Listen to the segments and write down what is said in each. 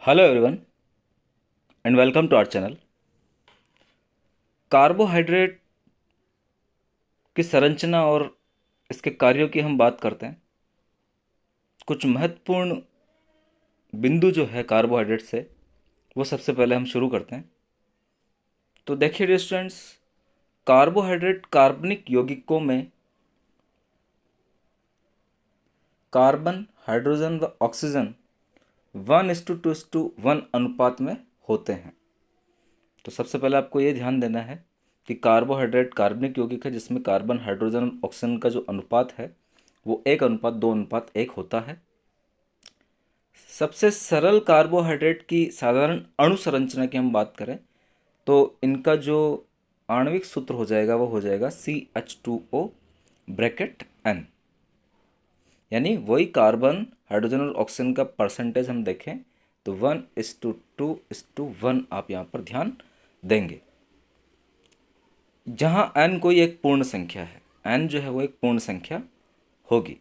Hello everyone and welcome to our channel. Carbohydrate की संरचना और इसके कार्यों की हम बात करते हैं। कुछ महत्वपूर्ण बिंदु जो है कार्बोहाइड्रेट से वो सबसे पहले हम शुरू करते हैं। तो देखिए डियर स्टूडेंट्स, कार्बोहाइड्रेट कार्बनिक यौगिकों में कार्बन, हाइड्रोजन व ऑक्सीजन 1:2:1 अनुपात में होते हैं। तो सबसे पहले आपको ये ध्यान देना है कि कार्बोहाइड्रेट कार्बनिक यौगिक है जिसमें कार्बन, हाइड्रोजन और ऑक्सीजन का जो अनुपात है वो 1:2:1 होता है। सबसे सरल कार्बोहाइड्रेट की साधारण अणु संरचना की हम बात करें तो इनका जो आणविक सूत्र हो जाएगा वो हो जाएगा CH2O ब्रैकेट N। यानी वही कार्बन, हाइड्रोजन और ऑक्सीजन का परसेंटेज हम देखें तो 1:2:1 आप यहाँ पर ध्यान देंगे, जहाँ n कोई एक पूर्ण संख्या है। n जो है वो एक पूर्ण संख्या होगी।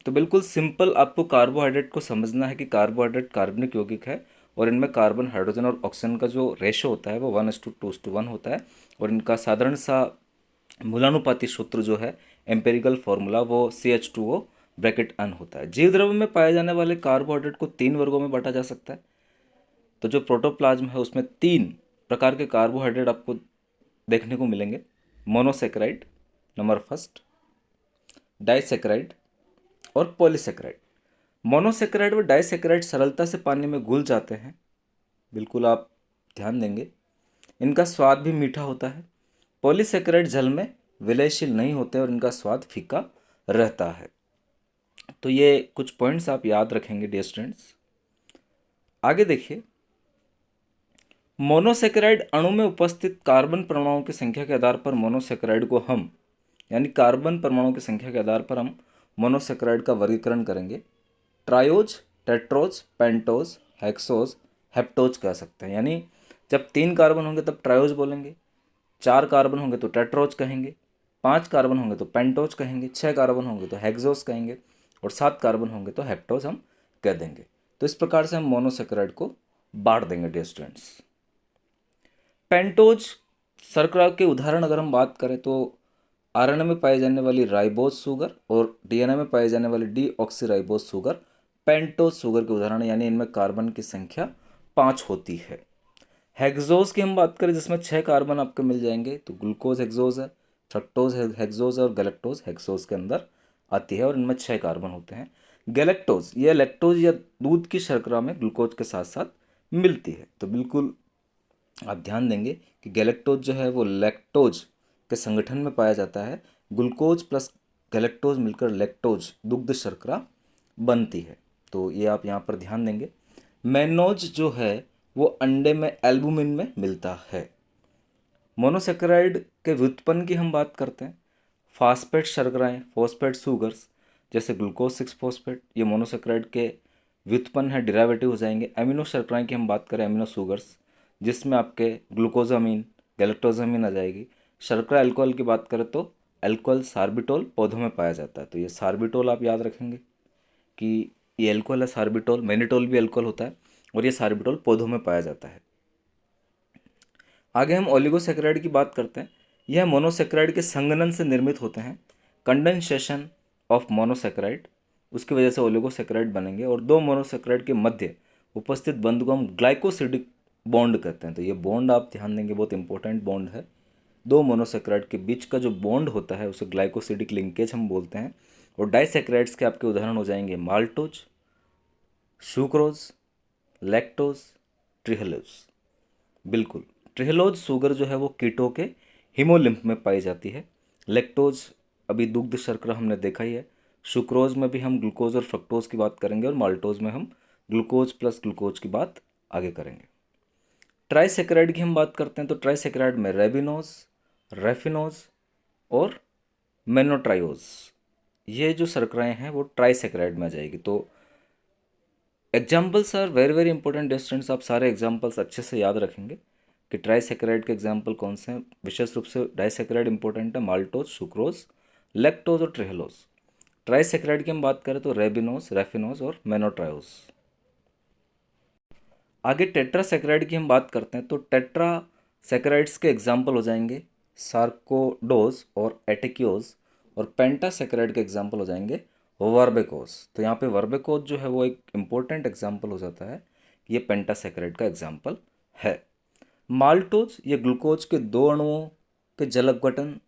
तो बिल्कुल सिंपल आपको कार्बोहाइड्रेट को समझना है कि कार्बोहाइड्रेट कार्बनिक यौगिक है और इनमें कार्बन, हाइड्रोजन और ऑक्सीजन का जो रेशो होता है वो 1:2:1 होता है। और इनका साधारण सा मूलानुपाती सूत्र जो है, एम्पेरिकल फॉर्मूला, वो CH2O ब्रैकेट N होता है। जीव द्रव्य में पाए जाने वाले कार्बोहाइड्रेट को 3 वर्गों में बांटा जा सकता है। तो जो प्रोटोप्लाज्म है उसमें 3 प्रकार के कार्बोहाइड्रेट आपको देखने को मिलेंगे। मोनोसेक्राइड नंबर फर्स्ट, डाइसेक्राइड और पॉलीसेक्राइड। मोनोसेक्राइड व डाइसेक्राइड सरलता से पानी में घुल जाते हैं, बिल्कुल आप ध्यान देंगे। इनका स्वाद भी मीठा होता है। पॉलीसेक्राइड जल में विलयशील नहीं होते और इनका स्वाद फीका रहता है। तो ये कुछ पॉइंट्स आप याद रखेंगे डियर स्टूडेंट्स। आगे देखिए, मोनोसेक्राइड अणु में उपस्थित कार्बन परमाणुओं की संख्या के आधार पर मोनोसेक्राइड को हम, यानी कार्बन परमाणुओं की संख्या के आधार पर हम मोनोसेक्राइड का वर्गीकरण करेंगे। Triose, tetrose, pentose, hexose, heptose कह सकते हैं। यानी जब 3 कार्बन होंगे तब ट्रायोज बोलेंगे, 4 कार्बन होंगे तो टेट्रोज कहेंगे, 5 कार्बन होंगे तो पेंटोज कहेंगे, 6 कार्बन होंगे तो हेक्सोज कहेंगे और 7 कार्बन होंगे तो हेप्टोज हम कह देंगे। तो इस प्रकार से हम मोनोसेक्राइड को बांट देंगे डियर स्टूडेंट्स। पेंटोज शर्करा के उदाहरण अगर हम बात करें तो आरएनए में पाई जाने वाली राइबोज शुगर और डीएनए में पाई जाने वाली डीऑक्सीराइबोज शुगर पेंटोज शुगर के उदाहरण, यानी इनमें कार्बन की संख्या 5 होती है। हेक्सोज की हम बात करें जिसमें 6 कार्बन आपको मिल जाएंगे तो ग्लूकोज हेक्सोज है, फ्रक्टोज हेक्सोज है और गैलेक्टोज हेक्सोज के अंदर आती है और इनमें 6 कार्बन होते हैं। गैलेक्टोज ये लैक्टोज या दूध की शर्करा में ग्लूकोज के साथ साथ मिलती है। तो बिल्कुल आप ध्यान देंगे कि गैलेक्टोज जो है वो लैक्टोज के संगठन में पाया जाता है। ग्लूकोज प्लस गैलेक्टोज मिलकर लैक्टोज दुग्ध शर्करा बनती है। तो ये आप यहाँ पर ध्यान देंगे। मैनोज जो है वो अंडे में एल्बुमिन में मिलता है। मोनोसेक्राइड के व्युत्पन्न की हम बात करते हैं। फास्फेट शर्कराएं, फॉस्फेट शुगर्स जैसे ग्लूकोज 6 फॉस्फेट, ये मोनोसेक्राइड के व्युत्पन्न है, डिरावेटिव हो जाएंगे। एमिनो शर्कराएं की हम बात करें, एमिनो शुगर्स, जिसमें आपके ग्लूकोजामीन, गैलेक्टोजामीन आ जाएगी। शर्करा अल्कोहल की बात करें तो अल्कोहल सार्बिटोल पौधों में पाया जाता है। तो ये सार्बिटोल आप याद रखेंगे कि ये अल्कोहल है सार्बिटोल। मैनिटोल भी अल्कोहल होता है और ये सार्बिटोल पौधों में पाया जाता है। आगे हम ओलिगोसेक्राइड की बात करते हैं। यह मोनोसेक्राइड के संघनन से निर्मित होते हैं। कंडेंसेशन ऑफ मोनोसेक्राइड, उसकी वजह से ओलिगोसेक्राइड बनेंगे और 2 मोनोसेक्राइड के मध्य उपस्थित बंध को हम ग्लाइकोसिडिक बॉन्ड कहते हैं। तो ये बॉन्ड आप ध्यान देंगे, बहुत इंपॉर्टेंट बॉन्ड है। 2 मोनोसेक्राइड के बीच का जो बॉन्ड होता है उसे ग्लाइकोसिडिक लिंकेज हम बोलते हैं। और डाइसेक्राइड्स के आपके उदाहरण हो जाएंगे माल्टोज, सुक्रोज, लैक्टोज, ट्रिहलोज। बिल्कुल, ट्रिहलोज शुगर जो है वो कीटों के हिमोलिम्फ में पाई जाती है। लैक्टोज अभी दुग्ध शर्करा हमने देखा ही है। सुक्रोज में भी हम ग्लूकोज और फ्रक्टोज की बात करेंगे और माल्टोज में हम ग्लूकोज प्लस ग्लूकोज की बात आगे करेंगे। ट्राइसेक्राइड की हम बात करते हैं तो ट्राइसेक्राइड में रेबिनोज, रेफिनोज और मेनोट्रायोज, ये जो शर्कराएं हैं वो ट्राइसेक्राइड में आ जाएगी। तो examples are very very important students. आप सारे एग्जाम्पल्स अच्छे से याद रखेंगे कि ट्राइसेक्राइड के एग्जाम्पल कौन से हैं। विशेष रूप से डाइसेक्राइड इंपॉर्टेंट है, माल्टोज, सुक्रोज, लैक्टोज और ट्रिहलोज। ट्राइसेक्राइड की हम बात करें तो रेबिनोज, रेफिनोज और मेनोट्रायोज। आगे टेट्रासैकराइड की हम बात करते हैं तो टेट्रासैकराइड्स के एग्जाम्पल हो जाएंगे सार्कोडोज और एटिक्योज, और पेंटासैकराइड के एग्जाम्पल हो जाएंगे वर्बेकोज। तो यहाँ पे वर्बेकोज जो है वो एक इम्पोर्टेंट एग्जाम्पल हो जाता है, ये पेंटासैकराइड का एग्जाम्पल है। माल्टोज ये ग्लूकोज के दो अणुओं के जल अपघटन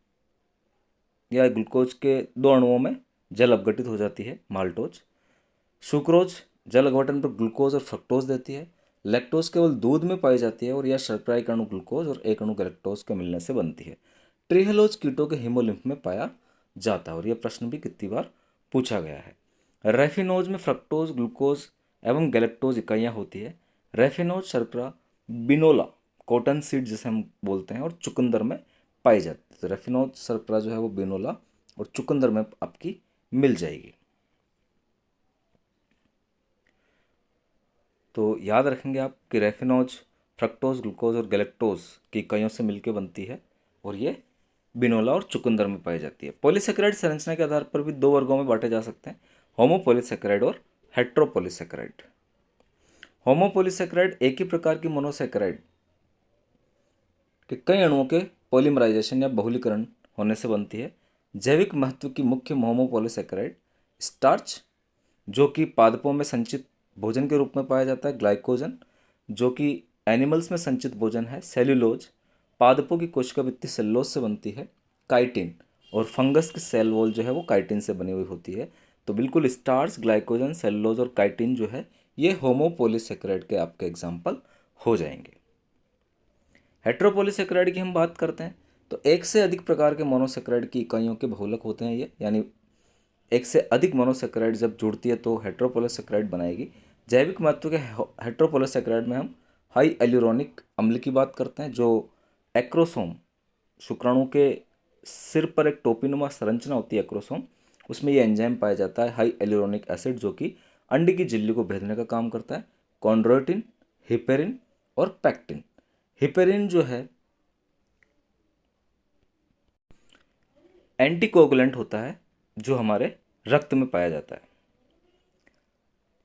या ग्लूकोज के दो अणुओं में जल अपघटित हो जाती है माल्टोज। सुक्रोज जल अपघटन पर ग्लूकोज और फ्रक्टोज देती है। लैक्टोज केवल दूध में पाई जाती है और यह शर्करा एक अणु ग्लूकोज और एक अणु गैलेक्टोज के मिलने से बनती है। ट्रिहेलोज कीटों के हीमोलिम्फ में पाया जाता है और यह प्रश्न भी कितनी बार पूछा गया है। रेफिनोज में फ्रक्टोज ग्लूकोज एवं गैलेक्टोज इकाइयाँ होती है। रेफिनोज शर्करा बिनोला कॉटन सीड जिसे हम बोलते हैं और चुकंदर में पाई जाती है। तो रेफिनोज शर्करा जो है वो बिनोला और चुकंदर में आपकी मिल जाएगी। तो याद रखेंगे आप कि रेफिनोज फ्रक्टोज ग्लूकोज और गैलेक्टोज की इकाइयों से मिलकर बनती है और ये बिनोला और चुकंदर में पाई जाती है। पॉलीसेकेराइड संरचना के आधार पर भी दो वर्गों में बांटे जा सकते हैं, होमोपॉलीसेकेराइड और हेट्रोपॉलीसेकेराइड। होमोपॉलीसेकेराइड एक ही प्रकार की मोनोसेकेराइड के कई अणुओं के पॉलीमराइजेशन या बहुलीकरण होने से बनती है। जैविक महत्व की मुख्य होमोपॉलीसेकेराइड स्टार्च जो कि पादपों में संचित भोजन के रूप में पाया जाता है, ग्लाइकोजन जो कि एनिमल्स में संचित भोजन है, सेल्यूलोज पादपों की कोशिका भित्ति सेल्यूलोज से बनती है, काइटिन और फंगस की सेल वॉल जो है वो काइटिन से बनी हुई होती है। तो बिल्कुल स्टार्च, ग्लाइकोजन, सेल्यूलोज और काइटिन जो है ये होमोपॉलीसेकेराइड के आपके एग्जाम्पल हो जाएंगे। हेट्रोपॉलीसेकेराइड की हम बात करते हैं तो एक से अधिक प्रकार के मोनोसेकेराइड की इकाइयों के बहुलक होते हैं ये, यानी एक से अधिक मोनोसेकेराइड जब जुड़ती है तो हेट्रोपॉलीसेकेराइड बनाएगी। जैविक महत्व के हेट्रोपॉलीसेकेराइड में हम हाई एल्यूरोनिक अम्ल की बात करते हैं जो एक्रोसोम शुक्राणु के सिर पर एक टोपीनुमा संरचना होती है एक्रोसोम, उसमें ये एंजाइम पाया जाता है हाई एल्यूरोनिक एसिड जो कि अंडे की झिल्ली को भेदने का काम करता है। कॉन्ड्रोइटिन, हिपेरिन और पैक्टिन। हिपेरिन जो है एंटीकोगुलेंट होता है जो हमारे रक्त में पाया जाता है।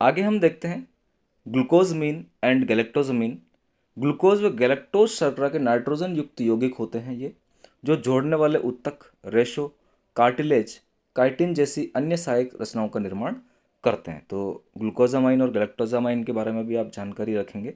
आगे हम देखते हैं ग्लूकोजमीन एंड गैलेक्टोजमीन। ग्लूकोज व गैलेक्टोज शर्करा के नाइट्रोजन युक्त यौगिक होते हैं ये, जो जोड़ने वाले उत्तक, रेशो, कार्टिलेज, काइटिन जैसी अन्य सहायक रचनाओं का निर्माण करते हैं। तो ग्लूकोजामाइन और गैलेक्टोजामाइन के बारे में भी आप जानकारी रखेंगे।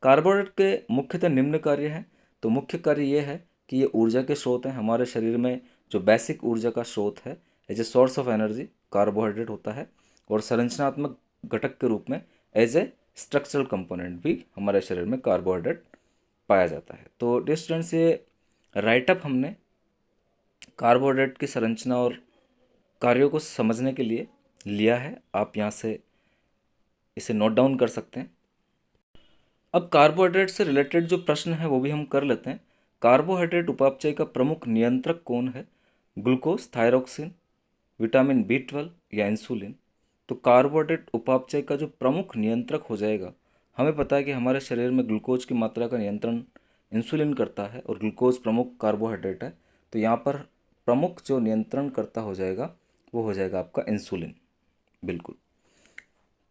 कार्बोहाइड्रेट के मुख्यतः निम्न कार्य हैं। तो मुख्य कार्य ये है कि ये ऊर्जा के स्रोत हैं। हमारे शरीर में जो बेसिक ऊर्जा का स्रोत है as a source of energy carbohydrate होता है, और संरचनात्मक घटक के रूप में एज ए स्ट्रक्चरल कंपोनेंट भी हमारे शरीर में कार्बोहाइड्रेट पाया जाता है। तो डियर स्टूडेंट्स, ये राइटअप हमने कार्बोहाइड्रेट की संरचना और कार्यों को समझने के लिए लिया है। आप यहाँ से इसे नोट डाउन कर सकते हैं। अब कार्बोहाइड्रेट से रिलेटेड जो प्रश्न है वो भी हम कर लेते हैं। कार्बोहाइड्रेट उपापचय का प्रमुख नियंत्रक कौन है? ग्लूकोज, थायरोक्सिन, विटामिन B12 या इंसुलिन? तो कार्बोहाइड्रेट उपापचय का जो प्रमुख नियंत्रक हो जाएगा, हमें पता है कि हमारे शरीर में ग्लूकोज की मात्रा का नियंत्रण इंसुलिन करता है और ग्लूकोज प्रमुख कार्बोहाइड्रेट है। तो यहाँ पर प्रमुख जो नियंत्रण करता हो जाएगा वो हो जाएगा आपका इंसुलिन। बिल्कुल।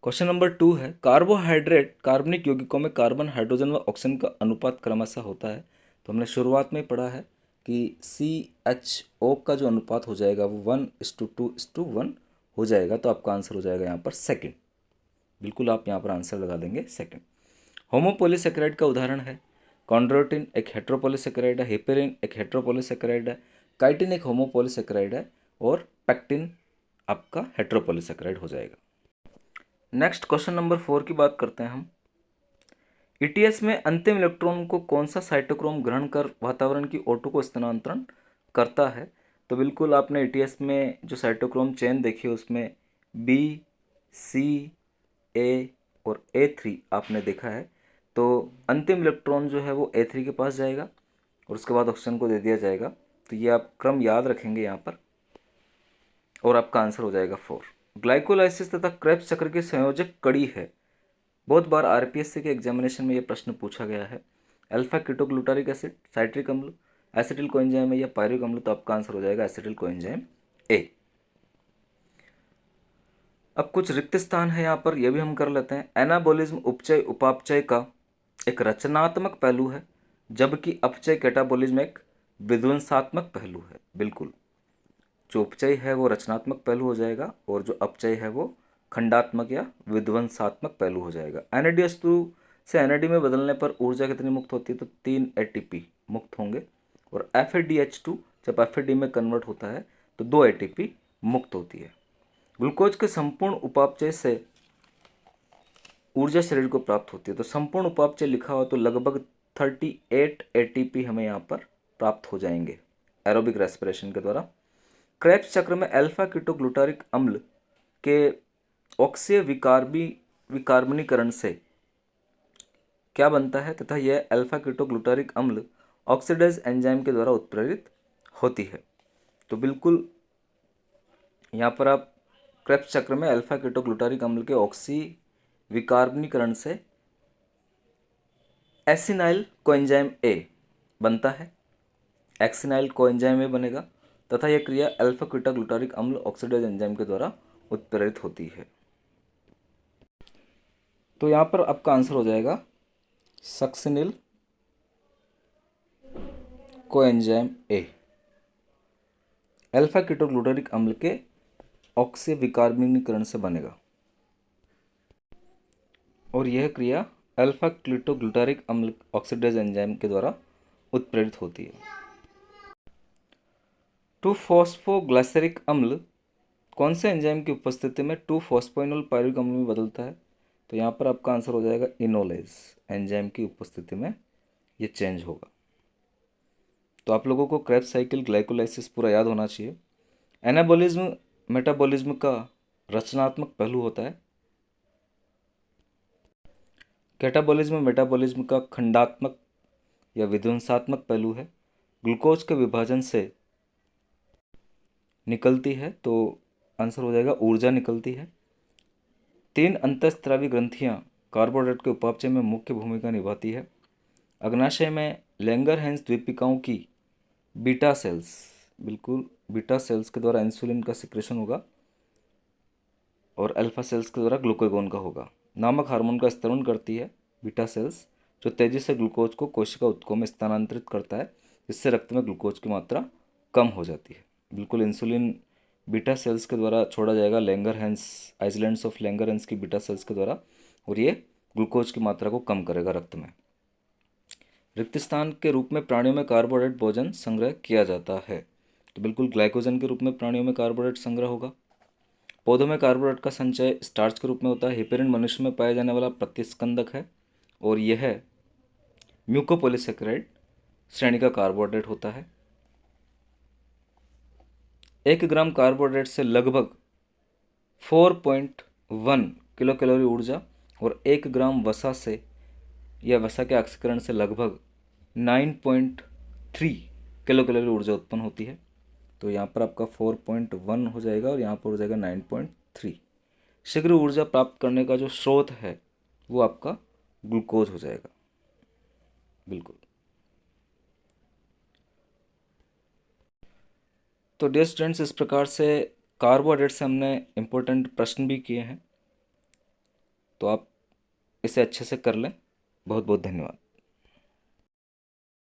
क्वेश्चन नंबर 2 है, कार्बोहाइड्रेट कार्बनिक यौगिकों में कार्बन, हाइड्रोजन व ऑक्सीजन का अनुपात क्रमशः होता है। तो हमने शुरुआत में पढ़ा है कि CHO का जो अनुपात हो जाएगा वो 1:2:1 हो जाएगा। तो आपका आंसर हो जाएगा यहाँ पर सेकंड। बिल्कुल आप यहाँ पर आंसर लगा देंगे सेकंड। होमोपॉलीसेकेराइड का उदाहरण है कॉन्ड्रोइटिन एक हेट्रोपॉलीसेकेराइड है, हिपेरिन एक हेट्रोपॉलीसेकेराइड है, काइटिन एक होमोपॉलीसेकेराइड है और पैक्टिन आपका हेट्रोपॉलीसेकेराइड हो जाएगा। नेक्स्ट क्वेश्चन नंबर 4 की बात करते हैं हम। ETS में अंतिम इलेक्ट्रॉन को कौन सा साइटोक्रोम ग्रहण कर वातावरण की O2 को स्थानांतरण करता है? तो बिल्कुल आपने ETS में जो साइटोक्रोम चेन देखी है उसमें B, C, A और A3 आपने देखा है। तो अंतिम इलेक्ट्रॉन जो है वो A3 के पास जाएगा और उसके बाद ऑक्सीजन को दे दिया जाएगा। तो ये आप क्रम याद रखेंगे यहाँ पर और आपका आंसर हो जाएगा 4। ग्लाइकोलाइसिस तथा क्रेब्स चक्र की संयोजक कड़ी है। बहुत बार RPSC के एग्जामिनेशन में ये प्रश्न पूछा गया है। अल्फा कीटोग्लूटारिक एसिड, साइट्रिक अम्ल, एसिटिल कोएंजाइम है या पायरिक अम्ल? तो आपका आंसर हो जाएगा एसिटिल कोएंजाइम A। अब कुछ रिक्त स्थान है यहाँ पर, यह भी हम कर लेते हैं। एनाबोलिज्म उपचय उपापचय का एक रचनात्मक पहलू है, जबकि अपचय कैटाबॉलिज्म एक विध्वंसात्मक पहलू है। बिल्कुल, जो उपचय है वो रचनात्मक पहलू हो जाएगा और जो अपचय है वो खंडात्मक या विध्वंसात्मक पहलू हो जाएगा। NADH2 से NAD में बदलने पर ऊर्जा कितनी मुक्त होती है? तो 3 ATP मुक्त होंगे। और FADH2 जब FAD में कन्वर्ट होता है तो 2 ATP मुक्त होती है। ग्लूकोज के संपूर्ण उपापचय से ऊर्जा शरीर को प्राप्त होती है। तो संपूर्ण उपापचय लिखा हो तो लगभग 38 ATP हमें यहाँ पर प्राप्त हो जाएंगे एरोबिक रेस्पिरेशन के द्वारा। क्रेब्स चक्र में अल्फा कीटोग्लूटारिक अम्ल के ऑक्सीय विकार्बनीकरण से क्या बनता है तथा यह अल्फा कीटोग्लूटारिक अम्ल ऑक्सीडाइज एंजाइम के द्वारा उत्प्रेरित होती है। तो बिल्कुल यहाँ पर आप क्रेब्स चक्र में अल्फा कीटोग्लूटारिक अम्ल के ऑक्सी विकार्बनीकरण से एसिनाइल कोएंजाइम ए बनता है, एक्सिनाइल कोएंजाइम ए बनेगा तथा यह क्रिया अल्फा कीटोग्लूटारिक अम्ल ऑक्सीडाइज एंजाइम के द्वारा उत्प्रेरित होती है। तो यहाँ पर आपका आंसर हो जाएगा succinyl coenzyme A alpha ketoglutaric अम्ल के ऑक्सी विकार्बनीकरण से बनेगा और यह क्रिया अल्फा कीटोग्लूटारिक अम्ल ऑक्सीडाइज एंजाइम के द्वारा उत्प्रेरित होती है। 2-फॉस्फोग्लाइसरिक अम्ल कौन से एंजाइम की उपस्थिति में 2-फॉस्फोइनोल पायरुविक अम्ल में बदलता है? तो यहाँ पर आपका आंसर हो जाएगा इनोलेज एंजाइम की उपस्थिति में ये चेंज होगा। तो आप लोगों को क्रेब्स साइकिल ग्लाइकोलाइसिस पूरा याद होना चाहिए। एनाबॉलिज्म मेटाबॉलिज्म का रचनात्मक पहलू होता है, कैटाबॉलिज्म मेटाबॉलिज्म का खंडात्मक या विध्वंसात्मक पहलू है। ग्लूकोज के विभाजन से निकलती है तो आंसर हो जाएगा ऊर्जा निकलती है। 3 अंतःस्रावी ग्रंथियां कार्बोहाइड्रेट के उपापचय में मुख्य भूमिका निभाती है। अग्नाशय में लैंगरहैंस द्वीपिकाओं की बीटा सेल्स, बिल्कुल बीटा सेल्स के द्वारा इंसुलिन का सिक्रेशन होगा और अल्फा सेल्स के द्वारा ग्लूकागोन का होगा। नामक हार्मोन का स्तरण करती है बीटा सेल्स, जो तेजी से ग्लूकोज को कोशिका ऊतकों में स्थानांतरित करता है, जिससे रक्त में ग्लूकोज की मात्रा कम हो जाती है। बिल्कुल इंसुलिन बीटा सेल्स के द्वारा छोड़ा जाएगा, लैंगरहैंस आइसलैंड्स ऑफ लैंगरहैंस की बीटा सेल्स के द्वारा, और ये ग्लूकोज की मात्रा को कम करेगा रक्त में। रिक्त स्थान के रूप में प्राणियों में कार्बोहाइड्रेट भोजन संग्रह किया जाता है। तो बिल्कुल ग्लाइकोजन के रूप में प्राणियों में कार्बोहाइड्रेट संग्रह होगा। पौधों में कार्बोहाइड्रेट का संचय स्टार्च के रूप में होता है। हिपेरिन मनुष्य में पाया जाने वाला प्रतिस्कंदक है और यह म्यूकोपॉलीसेकेराइड श्रेणी का कार्बोहाइड्रेट होता है। 1 ग्राम कार्बोहाइड्रेट से लगभग 4.1 किलो कैलोरी ऊर्जा और 1 ग्राम वसा से या वसा के ऑक्सीकरण से लगभग 9.3 किलो कैलोरी ऊर्जा उत्पन्न होती है। तो यहाँ पर आपका 4.1 हो जाएगा और यहाँ पर हो जाएगा 9.3। शीघ्र ऊर्जा प्राप्त करने का जो स्रोत है वो आपका ग्लूकोज हो जाएगा। बिल्कुल। तो डियर स्टूडेंट्स, इस प्रकार से कार्बोहाइड्रेट से हमने इम्पोर्टेंट प्रश्न भी किए हैं, तो आप इसे अच्छे से कर लें। बहुत बहुत धन्यवाद।